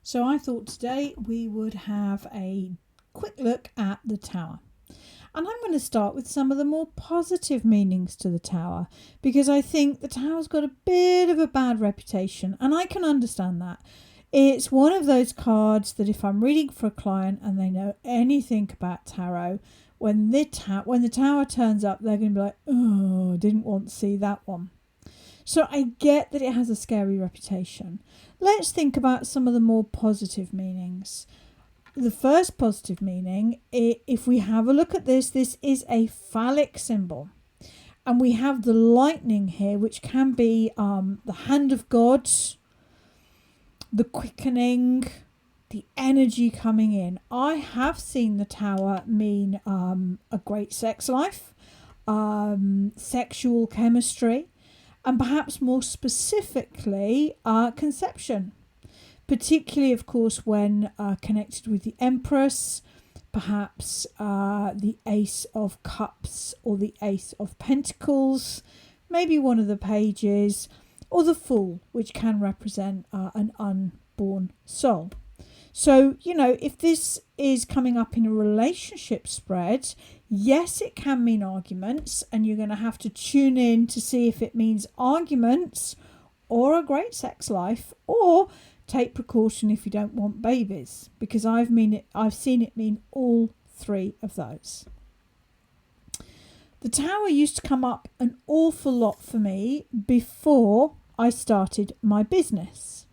So I thought today we would have a quick look at the tower. And I'm going to start with some of the more positive meanings to the tower because I think the tower's got a bit of a bad reputation, and I can understand that. It's one of those cards that if I'm reading for a client and they know anything about tarot, when the tower turns up, they're going to be like, oh, didn't want to see that one. So I get that it has a scary reputation. Let's think about some of the more positive meanings. The first positive meaning, if we have a look at this is a phallic symbol. And we have the lightning here, which can be the hand of God, the quickening, the energy coming in. I have seen the tower mean a great sex life, sexual chemistry, and perhaps more specifically, conception. Particularly, of course, when connected with the Empress, perhaps the Ace of Cups or the Ace of Pentacles, maybe one of the pages, or the Fool, which can represent an unborn soul. So, if this is coming up in a relationship spread, yes, it can mean arguments, and you're going to have to tune in to see if it means arguments or a great sex life, or take precaution if you don't want babies, because I've seen it mean all three of those. The tower used to come up an awful lot for me before I started my business.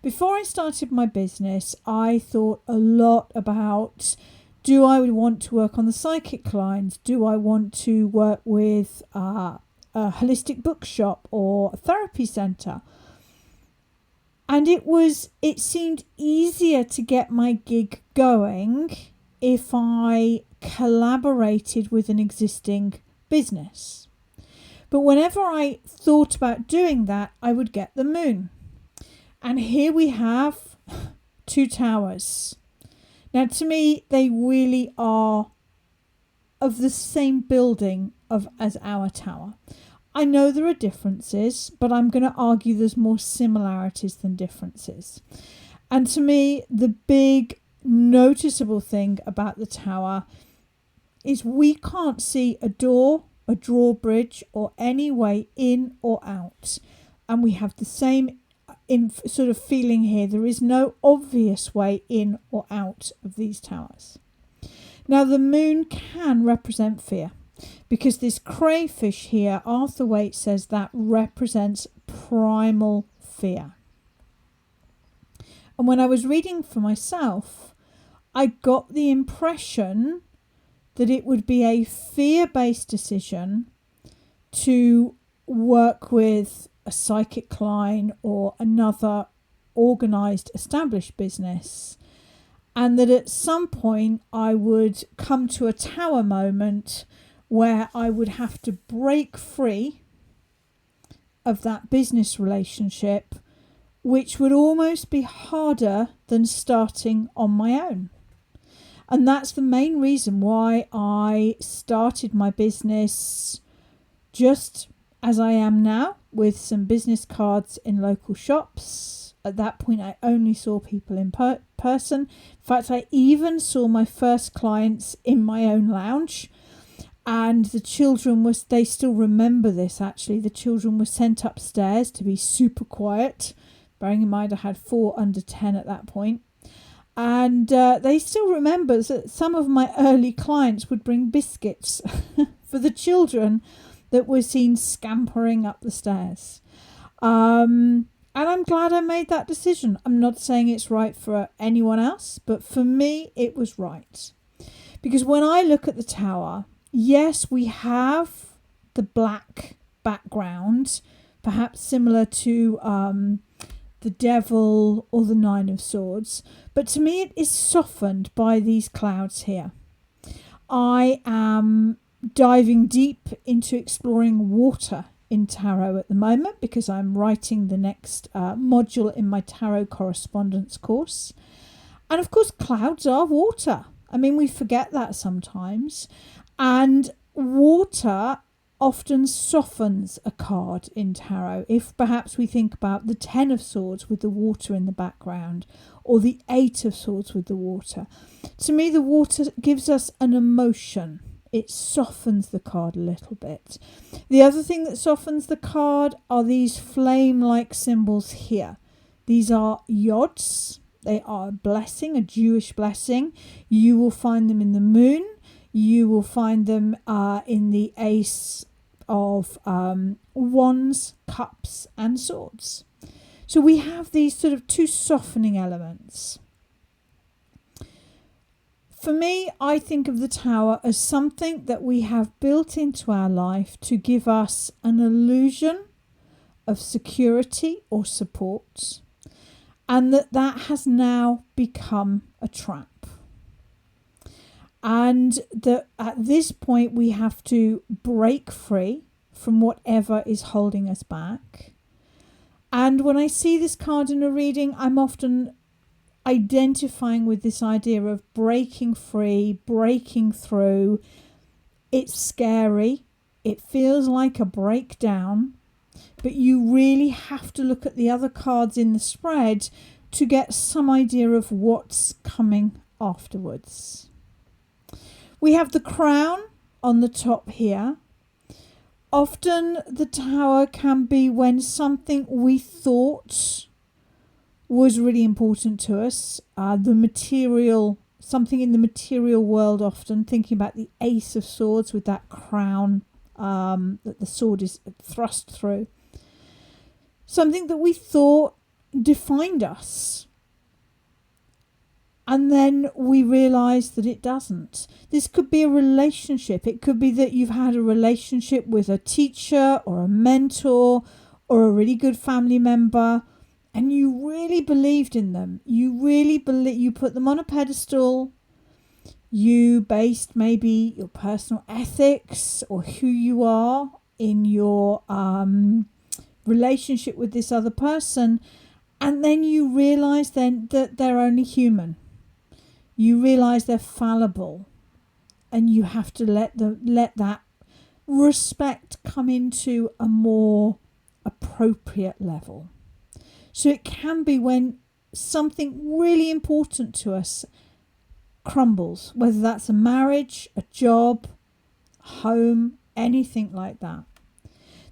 Before I started my business, I thought a lot about, do I want to work on the psychic lines? Do I want to work with a holistic bookshop or a therapy centre? And it seemed easier to get my gig going if I collaborated with an existing business. But whenever I thought about doing that, I would get the moon. And here we have two towers. Now, to me, they really are of the same building as our tower. I know there are differences, but I'm going to argue there's more similarities than differences. And to me, the big noticeable thing about the tower is we can't see a door, a drawbridge, or any way in or out. And we have the same sort of feeling here. There is no obvious way in or out of these towers. Now, the moon can represent fear, because this crayfish here, Arthur Waite says that represents primal fear. And when I was reading for myself, I got the impression that it would be a fear-based decision to work with a psychic line or another organised established business, and that at some point I would come to a tower moment where I would have to break free of that business relationship, which would almost be harder than starting on my own. And that's the main reason why I started my business just as I am now, with some business cards in local shops. At that point, I only saw people in person. In fact, I even saw my first clients in my own lounge. And the children they still remember this actually, the children were sent upstairs to be super quiet, bearing in mind I had 4 under 10 at that point. And they still remember that some of my early clients would bring biscuits for the children that were seen scampering up the stairs. And I'm glad I made that decision. I'm not saying it's right for anyone else, but for me, it was right. Because when I look at the tower, yes, we have the black background, perhaps similar to the Devil or the Nine of Swords, but to me it is softened by these clouds here. I am diving deep into exploring water in tarot at the moment because I'm writing the next module in my tarot correspondence course. And of course, clouds are water. I mean, we forget that sometimes. And water often softens a card in tarot. If perhaps we think about the 10 of Swords with the water in the background, or the 8 of Swords with the water. To me, the water gives us an emotion. It softens the card a little bit. The other thing that softens the card are these flame-like symbols here. These are yods. They are a blessing, a Jewish blessing. You will find them in the moon. You will find them in the Ace of Wands, Cups and Swords. So we have these sort of two softening elements. For me, I think of the Tower as something that we have built into our life to give us an illusion of security or support, and that has now become a trap. And that at this point we have to break free from whatever is holding us back. And when I see this card in a reading, I'm often identifying with this idea of breaking free, breaking through. It's scary. It feels like a breakdown. But you really have to look at the other cards in the spread to get some idea of what's coming afterwards. We have the Crown on the top here. Often the Tower can be when something we thought was really important to us, something in the material world, often thinking about the Ace of Swords with that crown that the sword is thrust through. Something that we thought defined us. And then we realise that it doesn't. This could be a relationship. It could be that you've had a relationship with a teacher or a mentor or a really good family member, and you really believed in them. You put them on a pedestal. You based maybe your personal ethics or who you are in your relationship with this other person, and then you realise then that they're only human. You realise they're fallible, and you have to let that respect come into a more appropriate level. So it can be when something really important to us crumbles, whether that's a marriage, a job, home, anything like that.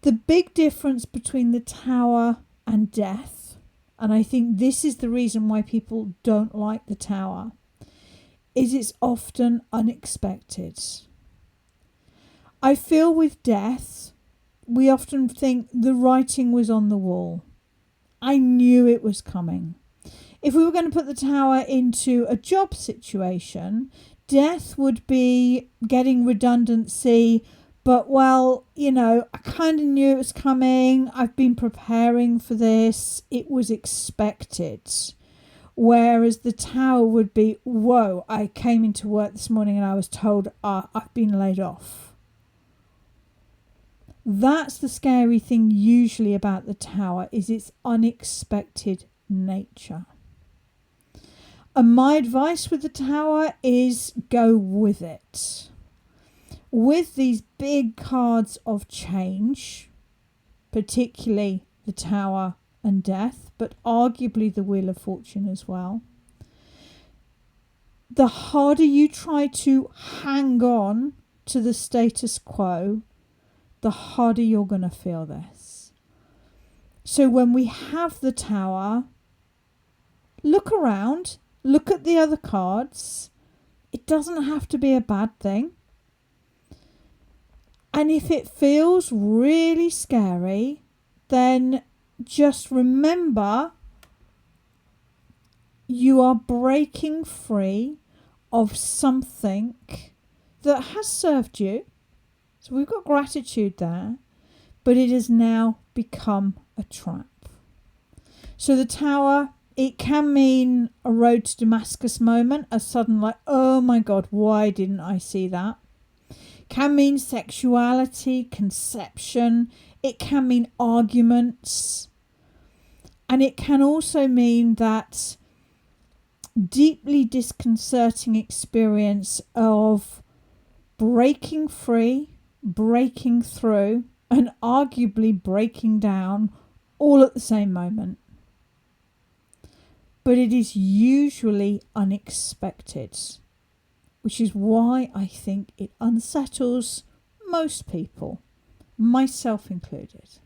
The big difference between the Tower and Death, and I think this is the reason why people don't like the Tower, is it's often unexpected. I feel with Death, we often think the writing was on the wall. I knew it was coming. If we were going to put the Tower into a job situation, Death would be getting redundancy, but I kind of knew it was coming. I've been preparing for this. It was expected. Whereas the Tower would be, whoa, I came into work this morning and I was told I've been laid off. That's the scary thing usually about the Tower, is its unexpected nature. And my advice with the Tower is go with it. With these big cards of change, particularly the Tower and Death, but arguably the Wheel of Fortune as well, the harder you try to hang on to the status quo, the harder you're going to feel this. So when we have the Tower, look around, look at the other cards. It doesn't have to be a bad thing. And if it feels really scary, then just remember you are breaking free of something that has served you. So we've got gratitude there, but it has now become a trap. So the Tower, it can mean a road to Damascus moment, a sudden oh my God, why didn't I see that? Can mean sexuality, conception. It can mean arguments. And it can also mean that deeply disconcerting experience of breaking free breaking through and arguably breaking down all at the same moment. But it is usually unexpected, which is why I think it unsettles most people, myself included.